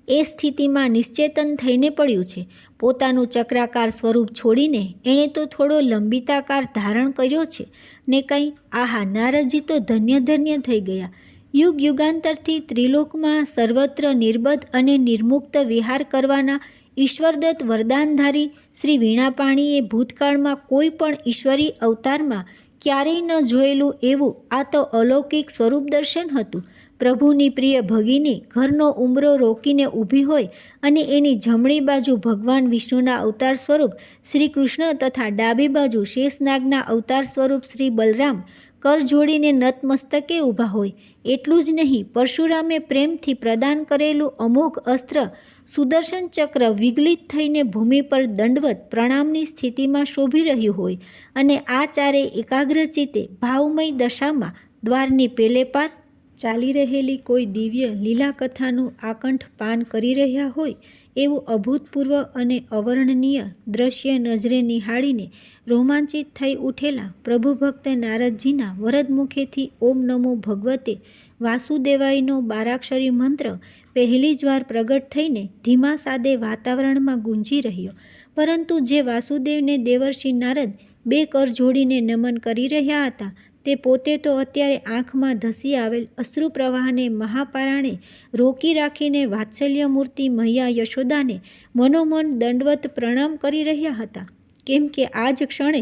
એ સ્થિતિમાં નિશ્ચેતન થઈને પડ્યું છે. પોતાનું ચક્રાકાર સ્વરૂપ છોડીને એણે તો થોડો લંબિતાકાર ધારણ કર્યો છે ને કંઈ. આહા, નારદજી તો ધન્ય ધન્ય થઈ ગયા. યુગ યુગાંતરથી ત્રિલોકમાં સર્વત્ર નિર્બધ અને નિર્મુક્ત વિહાર કરવાના ઈશ્વરદત્ત વરદાનધારી શ્રી વીણાપાણીએ ભૂતકાળમાં કોઈ પણ ઈશ્વરી અવતારમાં ક્યારેય ન જોયેલું એવું આ તો અલૌકિક સ્વરૂપ દર્શન હતું. પ્રભુની પ્રિય ભગિની ઘરનો ઉંબરો રોકીને ઊભી હોય અને એની જમણી બાજુ ભગવાન વિષ્ણુના અવતાર સ્વરૂપ શ્રી કૃષ્ણ તથા ડાબી બાજુ શેષનાગના અવતાર સ્વરૂપ શ્રી બલરામ કર જોડીને નતમસ્તકે ઊભા હોય. એટલું જ નહીં, પરશુરામે પ્રેમથી પ્રદાન કરેલું અમોઘ અસ્ત્ર સુદર્શન ચક્ર વિગલિત થઈને ભૂમિ પર દંડવત પ્રણામની સ્થિતિમાં શોભી રહ્યું હોય અને આ ચારે એકાગ્રચિત્તે ભાવમય દશામાં દ્વારની પેલે પાર ચાલી રહેલી કોઈ દિવ્ય લીલા કથાનું આકંઠ પાન કરી રહ્યા હોય એવું અભૂતપૂર્વ અને અવર્ણનીય દ્રશ્ય નજરે નિહાળીને રોમાંચિત થઈ ઉઠેલા પ્રભુભક્ત નારદજીના વરદ મુખેથી ઓમ નમો ભગવતે વાસુદેવાયનો 12 મંત્ર પહેલી જ વાર પ્રગટ થઈને ધીમા સાદે વાતાવરણમાં ગુંજી રહ્યો. પરંતુ જે વાસુદેવને દેવર્ષિ નારદ 2 કર જોડીને નમન કરી રહ્યા હતા તે પોતે તો અત્યારે આંખમાં ધસી આવેલ અશ્રુ પ્રવાહને મહાપારાણે રોકી રાખીને વાત્સલ્ય મૂર્તિ મૈયા યશોદાને મનોમન દંડવત પ્રણામ કરી રહ્યા હતા. કેમ કે આ જ ક્ષણે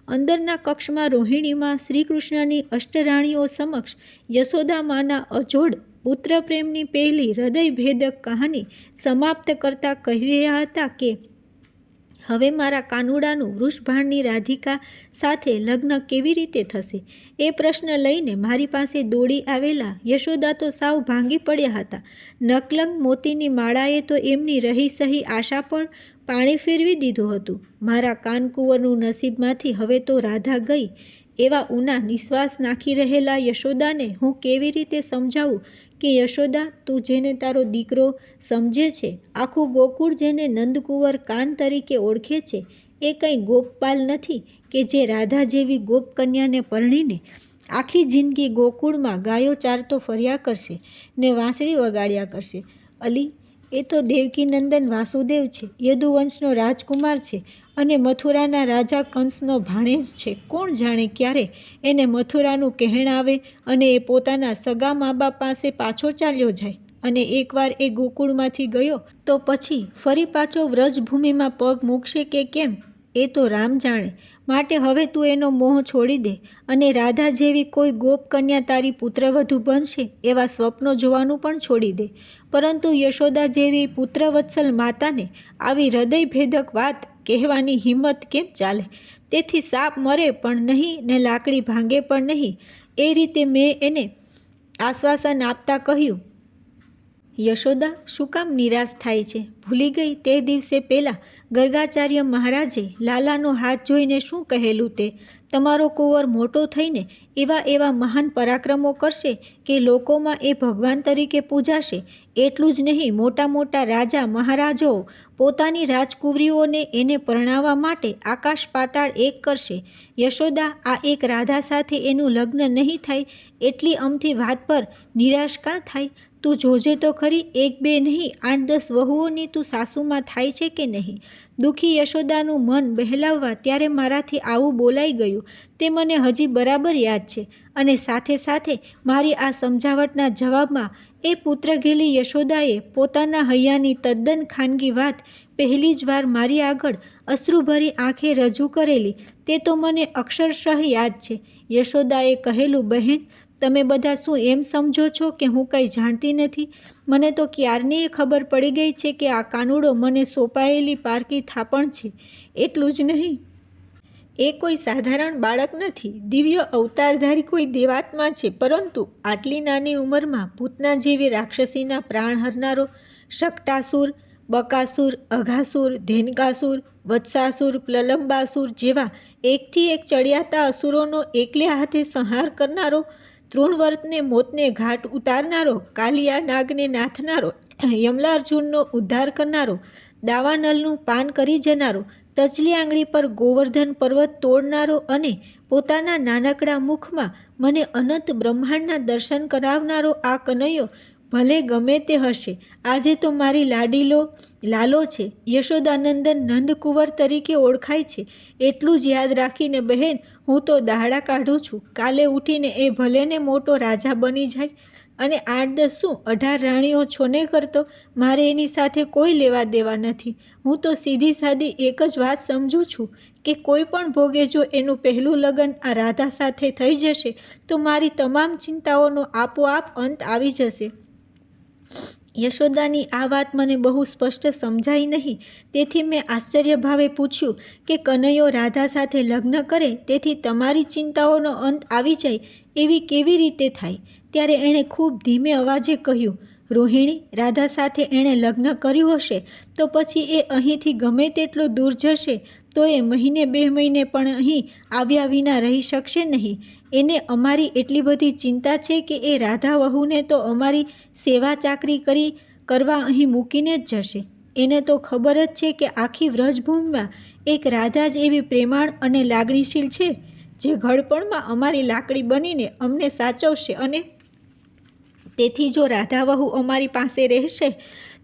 અંદરના કક્ષમાં રોહિણીમાં શ્રીકૃષ્ણની અષ્ટરાણીઓ સમક્ષ યશોદામાના અજોડ પુત્રપ્રેમની પહેલી હૃદયભેદક કહાની સમાપ્ત કરતા કહી રહ્યા હતા કે હવે મારા કાનુડાનું વૃષભાણની રાધિકા સાથે લગ્ન કેવી રીતે થશે? એ પ્રશ્ન લઈને મારી પાસે દોડી આવેલા યશોદા તો સાવ ભાંગી પડ્યા હતા. નકલંગ મોતીની માળાએ તો એમની રહી સહી આશા પણ પાણી ફેરવી દીધું હતું. મારા કાનકુંવરનું નસીબમાંથી હવે તો રાધા ગઈ એવા ઊના નિશ્વાસ નાખી રહેલા યશોદાને હું કેવી રીતે સમજાવું કે યશોદા, તું જેને તારો દીકરો સમજે છે, આખું ગોકુળ જેને નંદકુંવર કાન તરીકે ઓળખે છે, એ કંઈ ગોપપાલ નથી કે જે રાધા જેવી ગોપકન્યાને પરણીને આખી જિંદગી ગોકુળમાં ગાયો ચારતો ફર્યા કરશે ને વાંસળી વગાડ્યા કરશે. અલી, એ તો દેવકીનંદન વાસુદેવ છે, યદુવંશનો રાજકુમાર છે અને મથુરાના રાજા કંસનો ભાણેજ છે. કોણ જાણે ક્યારે એને મથુરાનું કહેણ આવે અને એ પોતાના સગા મા બાપ પાસે પાછો ચાલ્યો જાય. અને એકવાર એ ગોકુળમાંથી ગયો તો પછી ફરી પાછો વ્રજભૂમિમાં પગ મૂકશે કે કેમ? એ તો રામ જાણે. માટે હવે તું એનો મોહ છોડી દે અને રાધા જેવી કોઈ ગોપ કન્યા તારી પુત્રવધુ બનશે એવા સ્વપ્નો જોવાનું પણ છોડી દે. પરંતુ યશોદા જેવી પુત્રવત્સલ માતાને આવી હૃદયભેદક વાત કહેવાની હિંમત કેમ ચાલે? તેથી સાપ મરે પણ નહીં ને લાકડી ભાંગે પણ નહીં. એ રીતે મેં એને આશ્વાસન આપતા કહ્યું, યશોદા, શું કામ નિરાશ થાય છે? ભૂલી ગઈ તે દિવસે પેલા ગર્ગાચાર્ય મહારાજે લાલાનો હાથ જોઈને શું કહેલું તે? તમારો કુંવર મોટો થઈને એવા મહાન પરાક્રમો કરશે કે લોકોમાં એ ભગવાન તરીકે પૂજાશે. એટલું જ નહીં, મોટા મોટા રાજા મહારાજાઓ પોતાની રાજકુંવરીઓને એને પરણાવવા માટે આકાશ પાતાળ એક કરશે. યશોદા, આ એક રાધા સાથે એનું લગ્ન નહીં થાય એટલી અમથી વાત પર નિરાશ કાં થાય? તું જોજે તો ખરી, 1 2 નહીં 8 10 વહુઓની તું સાસુમાં થાય છે કે નહીં? દુઃખી યશોદાનું મન બહેલાવવા ત્યારે મારાથી આવું બોલાઈ ગયું તે મને હજી બરાબર યાદ છે. અને સાથે સાથે મારી આ સમજાવટના જવાબમાં એ પુત્રઘેલી યશોદાએ પોતાના હૈયાની તદ્દન ખાનગી વાત પહેલી જ વાર મારી આગળ અશ્રુભરી આંખે રજૂ કરેલી તે તો મને અક્ષરશઃ યાદ છે. યશોદાએ કહેલું, બહેન, તમે બધા શું એમ સમજો છો કે હું કંઈ જાણતી નથી? મને તો ક્યારની ખબર પડી ગઈ છે કે આ કાનુડો મને સોંપાયેલી પારકી થાપણ છે. એટલું જ નહીં, એ કોઈ સાધારણ બાળક નથી, દિવ્ય અવતારધારી કોઈ દેવાત્મા છે. પરંતુ આટલી નાની ઉંમરમાં પૂતના જેવી રાક્ષસીના પ્રાણ હરનારો શકટાસુર, બકાસુર, અઘાસુર, ધેનકાસુર, વત્સાસુર, પ્રલંબાસુર જેવા એકથી એક ચડિયાતા અસુરોનો એકલે હાથે સંહાર કરનારો, તૃણવર્તને મોતને ઘાટ ઉતારનારો, કાલિયા નાગને નાથનારો, યમલાર્જુનનો ઉદ્ધાર કરનારો, દાવાનલનું પાન કરી જનારો, ટચલી આંગળી પર ગોવર્ધન પર્વત તોડનારો અને પોતાના નાનકડા મુખમાં મને અનંત બ્રહ્માંડના દર્શન કરાવનારો આ કનૈયો ભલે ગમે તે હશે, આજે તો મારી લાલો છે. યશોદાનંદન નંદકુંવર તરીકે ઓળખાય છે. એટલું જ યાદ રાખીને બહેન, હું તો દાહડા કાઢું છું. કાલે ઉઠીને એ ભલેને મોટો રાજા બની જાય અને 8 10 શું 18 રાણીઓ છોને કરતો, મારે એની સાથે કોઈ લેવા દેવા નથી. હું તો સીધી સાદી એક જ વાત સમજું છું કે કોઈ પણ ભોગે જો એનું પહેલું લગ્ન આ રાધા સાથે થઈ જશે તો મારી તમામ ચિંતાઓનો આપોઆપ અંત આવી જશે. યશોદાની આ વાત મને બહુ સ્પષ્ટ સમજાઈ નહીં. તેથી મેં આશ્ચર્યભાવે પૂછ્યું કે કનૈયો રાધા સાથે લગ્ન કરે તેથી તમારી ચિંતાઓનો અંત આવી જાય એવી કેવી રીતે થાય? ત્યારે એણે ખૂબ ધીમે અવાજે કહ્યું, રોહિણી, રાધા સાથે એણે લગ્ન કર્યું હશે તો પછી એ અહીંથી ગમે તેટલો દૂર જશે તો એ મહિને 2 મહિને પણ અહીં આવ્યા વિના રહી શકશે નહીં. એને અમારી એટલી બધી ચિંતા છે કે એ રાધા વહુને તો અમારી સેવા ચાકરી કરવા અહીં મૂકીને જ જશે. એને તો ખબર જ છે કે આખી વ્રજભૂમિમાં એક રાધા જ એવી પ્રેમાળ અને લાગણીશીલ છે જે ઘડપણમાં અમારી લાકડી બનીને અમને સાચવશે. અને તેથી જો રાધા વહુ અમારી પાસે રહેશે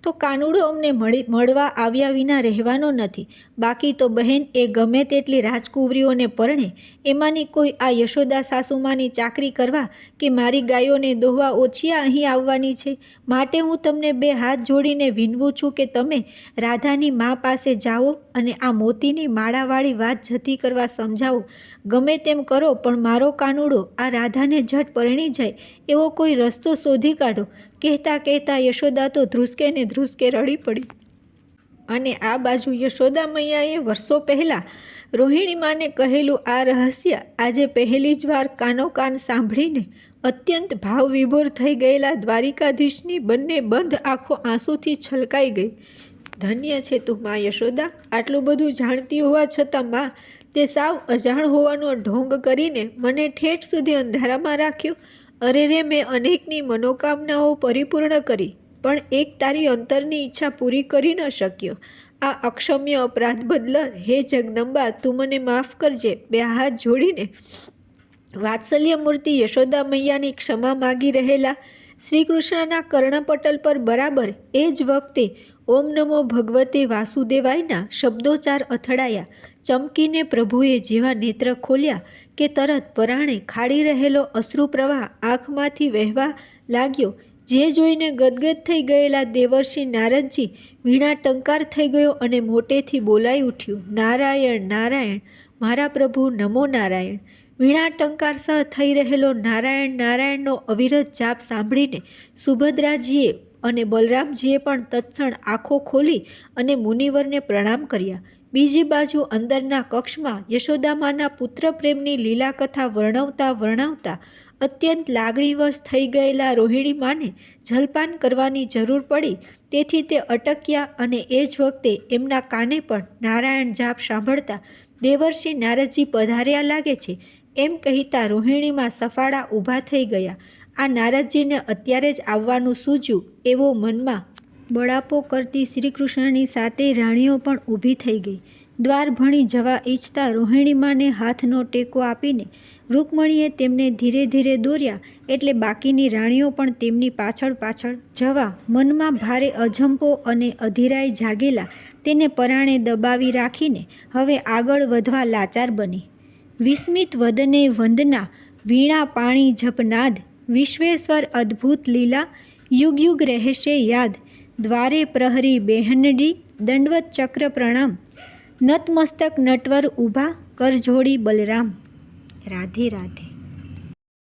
તો કાનુડો અમને મળવા આવ્યા વિના રહેવાનો નથી. બાકી તો બહેન, એ ગમે તેટલી રાજકુંવરીઓને પરણે, એમાંની કોઈ આ યશોદા સાસુમાની ચાકરી કરવા કે મારી ગાયોને દોહવા ઓછિયા અહીં આવવાની છે. માટે હું તમને 2 હાથ જોડીને વિનવું છું કે તમે રાધાની મા પાસે જાઓ અને આ મોતીની માળાવાળી વાત જતી કરવા સમજાવો. ગમે તેમ કરો પણ મારો કાનુડો આ રાધાને ઝટ પરણી જાય એવો કોઈ રસ્તો શોધી કાઢો. કહેતા કહેતા યશોદા તો ધ્રુસકે ને ધ્રુસકે રડી પડી. અને આ બાજુ યશોદા મૈયાએ વર્ષો પહેલાં રોહિણીમાને કહેલું આ રહસ્ય આજે પહેલી જ વાર કાનોકાન સાંભળીને અત્યંત ભાવવિભોર થઈ ગયેલા દ્વારિકાધીશની બંને બંધ આંખો આંસુથી છલકાઈ ગઈ. ધન્ય છે તું મા યશોદા, આટલું બધું જાણતી હોવા છતાં મા, તે સાવ અજાણ હોવાનો ઢોંગ કરીને મને ઠેઠ સુધી અંધારામાં રાખ્યો. અરે રે, મેં અનેકની મનોકામનાઓ પરિપૂર્ણ કરી પણ એક તારી અંતરની ઈચ્છા પૂરી કરી ન શક્યો. આ અક્ષમ્ય અપરાધ બદલ હે જગદંબા, તું મને માફ કરજે. 2 હાથ જોડીને વાત્સલ્ય મૂર્તિ યશોદા મૈયાની ક્ષમા માગી રહેલા શ્રી કૃષ્ણના કર્ણપટલ પર બરાબર એ જ વખતે ઓમ નમો ભગવતે વાસુદેવાયના શબ્દોચ્ચાર અથડાયા. ચમકીને પ્રભુએ જેવા નેત્ર ખોલ્યા કે તરત પરાણે ખાડી રહેલો અશ્રુપ્રવાહ આંખમાંથી વહેવા લાગ્યો. જે જોઈને ગદગદ થઈ ગયેલા દેવર્ષિ નારદજી વીણા ટંકાર થઈ ગયો અને મોટેથી બોલાઈ ઉઠ્યું, નારાયણ નારાયણ, મારા પ્રભુ નમો નારાયણ. વીણા ટંકાર સહ થઈ રહેલો નારાયણ નારાયણનો અવિરત જાપ સાંભળીને સુભદ્રાજીએ અને બલરામજીએ પણ તત્ક્ષણ આંખો ખોલી અને મુનિવરને પ્રણામ કર્યા. બીજી બાજુ અંદરના કક્ષમાં યશોદામાના પુત્ર પ્રેમની લીલાકથા વર્ણવતા અત્યંત લાગણીવશ થઈ ગયેલા રોહિણી માને જલપાન કરવાની જરૂર પડી, તેથી તે અટક્યા અને એ જ વખતે એમના કાને પણ નારાયણ જાપ સાંભળતા દેવર્ષિ નારદજી પધાર્યા લાગે છે એમ કહેતા રોહિણીમાં સફાળા ઊભા થઈ ગયા. આ નારદજીને અત્યારે જ આવવાનું સૂઝ્યું એવો મનમાં બળાપો કરતી શ્રીકૃષ્ણની સાતેય રાણીઓ પણ ઊભી થઈ ગઈ. દ્વાર ભણી જવા ઈચ્છતા રોહિણીમાને હાથનો ટેકો આપીને રૂકમણીએ તેમને ધીરે ધીરે દોર્યા, એટલે બાકીની રાણીઓ પણ તેમની પાછળ પાછળ જવા મનમાં ભારે અજંપો અને અધીરાઈ જાગેલા તેને પરાણે દબાવી રાખીને હવે આગળ વધવા લાચાર બની. વિસ્મિત વદને વંદના, વીણા પાણી જપનાદ, વિશ્વેશ્વર અદ્ભુત લીલા, યુગ યુગ રહેશે યાદ. દ્વારે પ્રહરી બેહનડી, દંડવત ચક્ર પ્રણામ, નતમસ્તક નટવર ઊભા, કરજોડી બલરામ. રાધે રાધે.